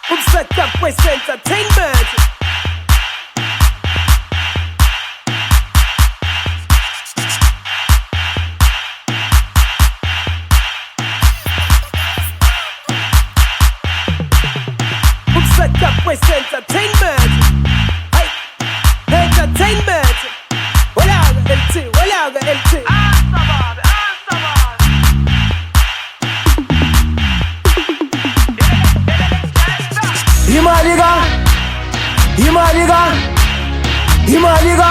Set up with entertainment. Set up with entertainment. Hey, entertainment. Wala ga LT, wala ga LT. Himaliga, Himaliga, Himaliga,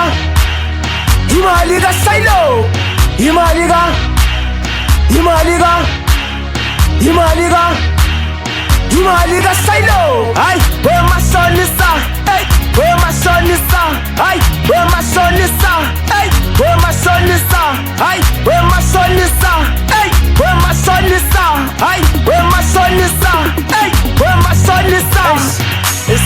Himaliga Silo, Himaliga, Himaliga, Himaliga, Himaliga Silo. Ay, where my son is hey, where my son is ay, where my son is hey, where my son is ay, where my son is hey, where my son is ay, where my son is hey, where my son is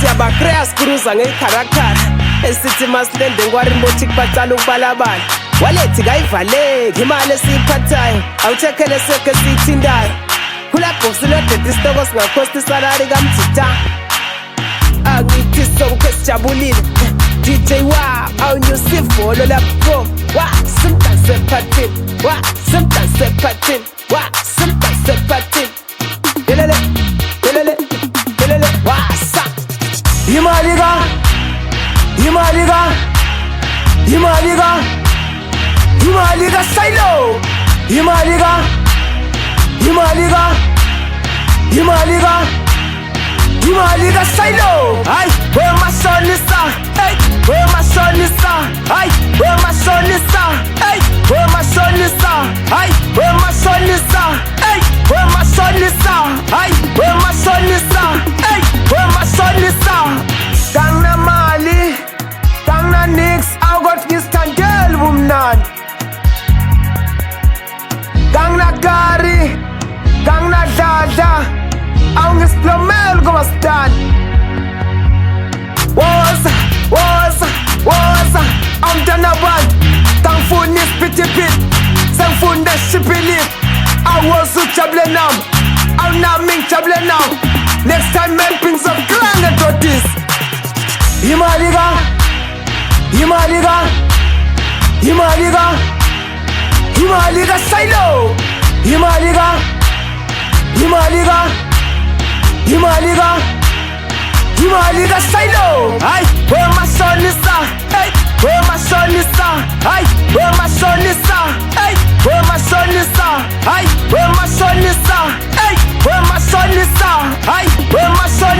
Siyabakrea skruza ngekaraktara esithi masilende ngwarimbothi kubatala ukubalabala walethi kayivaleki imali esiyiphathayo awuthekhele sekhe siyithindayo kula box lodede isitoko singakhosta isalari kamthita angithi sonke sijabulile DJ wa awunyusivolo lapho wa simdanse phathini wa simdanse phathini wa simdanse phathini yelele yelele yelele wa sa Himaliga, Himaliga, Himaliga, Himaliga Silo, Himaliga, Himaliga, Himaliga, Himaliga Silo. Ay, where my son is hey, where my son is ay, where my son is hey, where my son is ay, where my son is hey, where my son is ay, where my son is hey, where my son is Gangna Mali, Gangna Nix, Afghanistan girl woman. Gangna Gari, Gangna Dada, Aungis Plomel Gomastan. Was, I'm done about. Thankful Nis Pity Pit, Thankful the Shipili. I was to Chablenam, I'm not Ming Chablenam. Next time, men pings of Grand and Totis. Himaliga, Himaliga, Himaliga, Himaliga Silo, Himaliga, Himaliga, Himaliga, Himaliga Silo. Ay, where my son is hey, where my son is ay, where my son is hey, where my son is ay, where my son is hey, where my son is ay, where my son